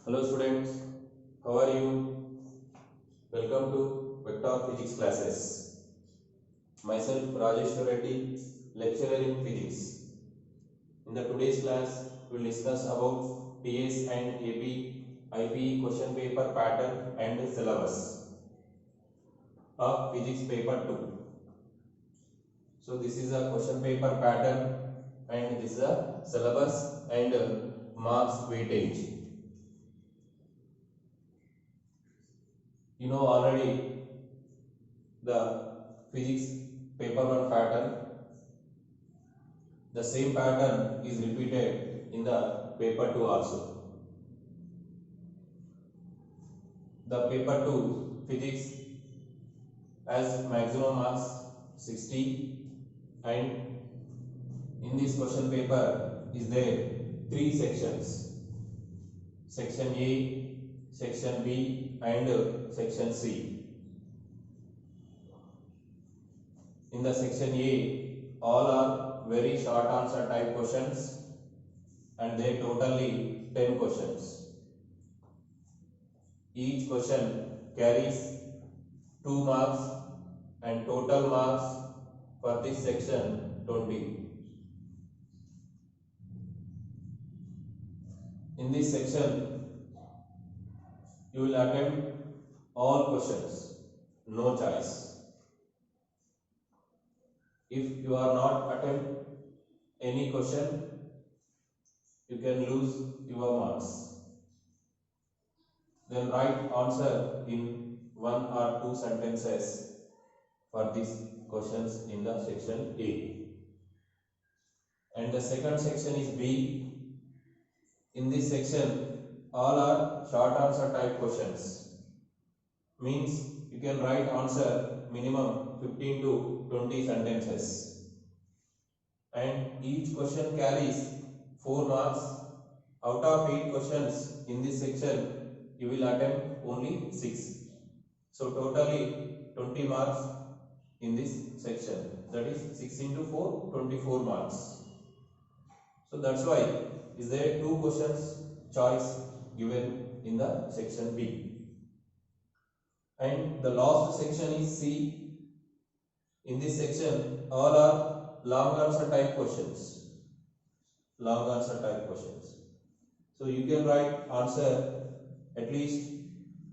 Hello students, how are you? Welcome to Vector Physics classes. Myself Rajesh Reddy, lecturer in physics. In the today's class, we will discuss about TS and AP IPE question paper pattern and syllabus of physics paper 2. So this is a question paper pattern and this is a syllabus and marks weightage. You know already the physics paper 1 pattern. The same pattern is repeated in the paper 2 also. The paper 2 physics has maximum marks 60, and in this question paper is there 3 sections: section A, section B and section C. In the section A, all are very short answer type questions and they totally 10 questions. Each question carries 2 marks and total marks for this section 20. In this section, you will attempt all questions, no choice. If you are not attempt any question, you can lose your marks. Then write answer in 1 or 2 sentences for these questions in the section A. And the second section is B. In this section, all are short answer type questions. Means you can write answer minimum 15 to 20 sentences. And each question carries 4 marks. Out of 8 questions in this section, you will attempt only 6. So totally 20 marks in this section. That is 6 into 4, 24 marks. So that's why is there 2 questions choice given in the section B. And the last section is C. In this section, all are long answer type questions. Long answer type questions. So you can write answer at least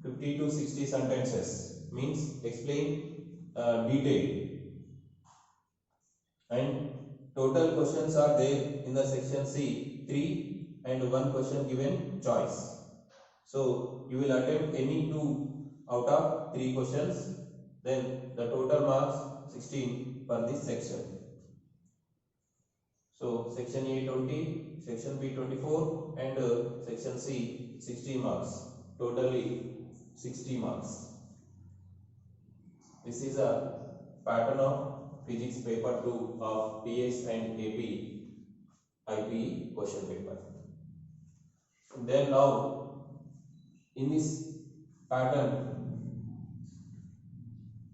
50 to 60 sentences. Means explain detail. And total questions are there in the section C, 3 and 1 question given choice. So you will attempt any 2 out of 3 questions, then the total marks 16 for this section. So section A 20, section B 24 and section C 60 marks, totally 60 marks. This is a pattern of physics paper 2 of TS and AP IPE question paper. Then now in this pattern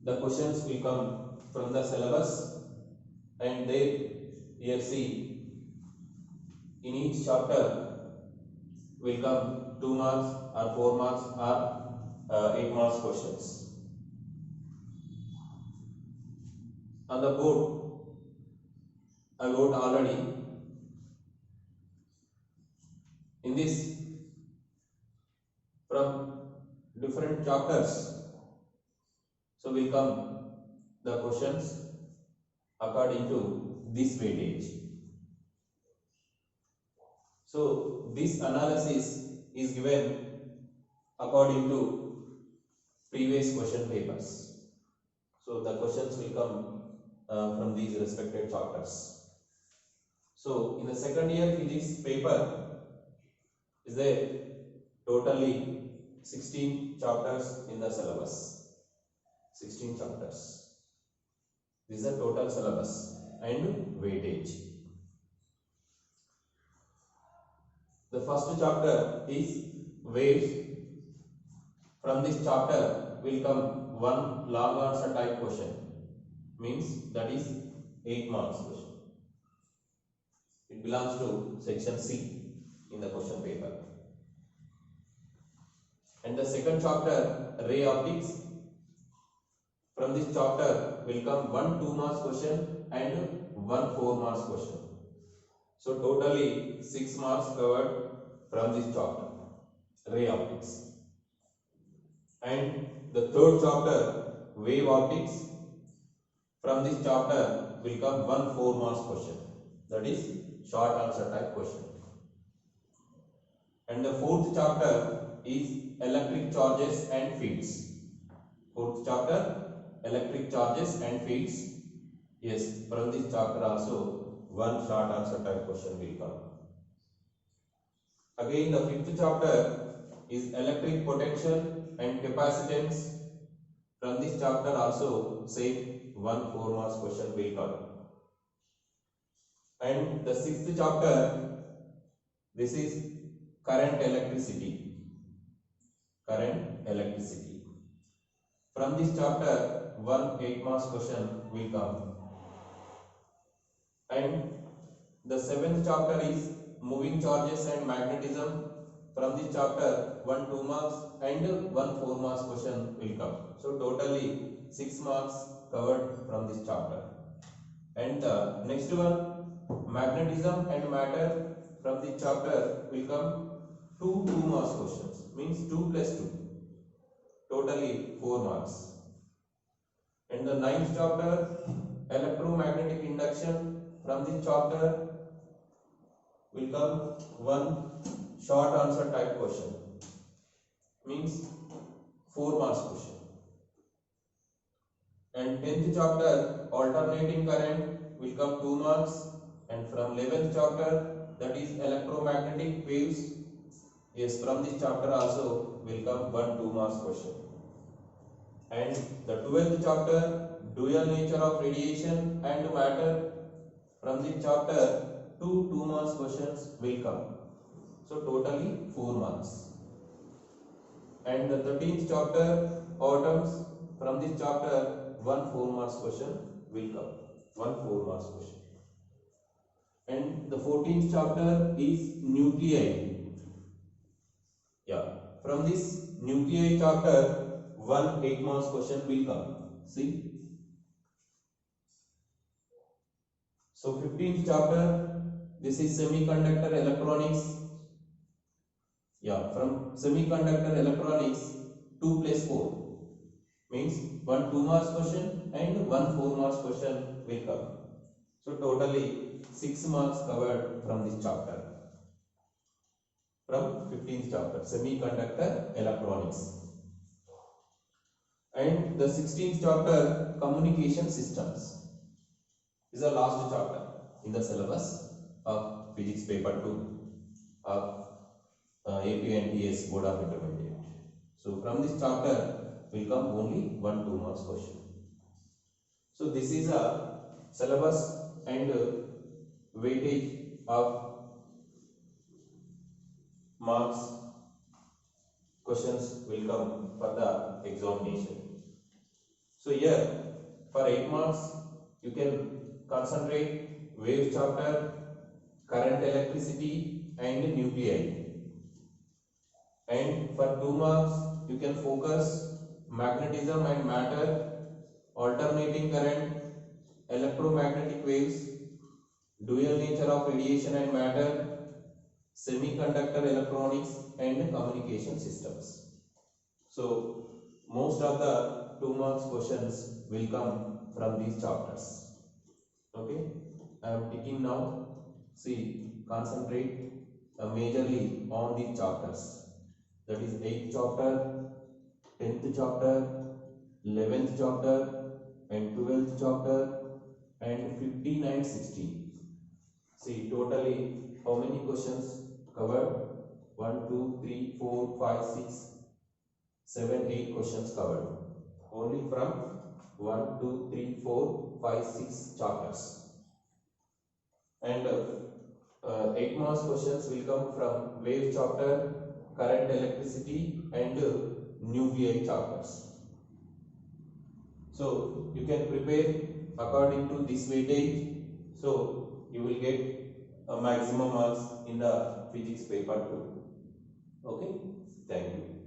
the questions will come from the syllabus, and there here see in each chapter will come 2 marks or 4 marks or 8 marks questions. On the board I wrote already. In this, from different chapters, so will come the questions according to this weightage. So this analysis is given according to previous question papers. So the questions will come from these respected chapters. So in the second year physics paper is there totally 16 chapters in the syllabus. 16 chapters. This is the total syllabus and weightage. The first chapter is waves. From this chapter will come 1 long answer type question. Means that is 8 marks question. It belongs to section C in the question paper. And the second chapter, ray optics. From this chapter will come one 2 marks question and one 4 marks question. So totally 6 marks covered from this chapter, ray optics. And the third chapter, wave optics. From this chapter will come one 4 marks question, that is short answer type question. And the fourth chapter is electric charges and fields. Fourth chapter, electric charges and fields. Yes, from this chapter also one short answer type question will come. Again, the fifth chapter is electric potential and capacitance. From this chapter also same one 4 marks question will come. And the sixth chapter, this is current electricity. Current electricity. From this chapter one 8 marks question will come. And the seventh chapter is moving charges and magnetism. From this chapter one 2 marks and one 4 marks question will come. So totally 6 marks covered from this chapter. And the next one, magnetism and matter. From this chapter will come two 2 marks questions, means 2 plus 2, totally 4 marks. And the ninth chapter, electromagnetic induction. From this chapter will come one short answer type question, means 4 marks question. And 10th chapter, alternating current, will come 2 marks. And from 11th chapter, that is electromagnetic waves, yes, from this chapter also will come one 2 marks question. And the 12th chapter, dual nature of radiation and matter. From this chapter two 2 marks questions will come. So totally 4 marks. And the 13th chapter, atoms. From this chapter one 4 marks question will come. One 4 marks question. And the 14th chapter is nuclei. Yeah, from this nuclei chapter one 8 marks question will come. See. So 15th chapter, this is semiconductor electronics. Yeah, from semiconductor electronics 2 plus 4, means one 2 marks question and one 4 marks question will come. So totally 6 marks covered from this chapter. From 15th chapter, semiconductor electronics. And the 16th chapter, communication systems, is the last chapter in the syllabus of physics paper 2 of APNTS Board of Intermediate. So from this chapter will come only one 2 marks question. So this is a syllabus and weightage of marks questions will come for the examination. So here for 8 marks you can concentrate wave chapter, current electricity and nuclei. And for 2 marks you can focus magnetism and matter, alternating current, electromagnetic waves, dual nature of radiation and matter, semiconductor electronics and communication systems. So most of the 2 marks questions will come from these chapters. Okay, I am ticking now. See, concentrate majorly on these chapters, that is 8th chapter, 10th chapter, 11th chapter and 12th chapter and 15 and 16. See, totally how many questions covered? 1, 2, 3, 4, 5, 6, 7, 8 questions covered. Only from 1, 2, 3, 4, 5, 6 chapters. And 8 marks questions will come from wave chapter, current electricity and nuclei chapters. So you can prepare according to this weightage. So you will get a maximum marks in the physics paper 2. Okay, thank you.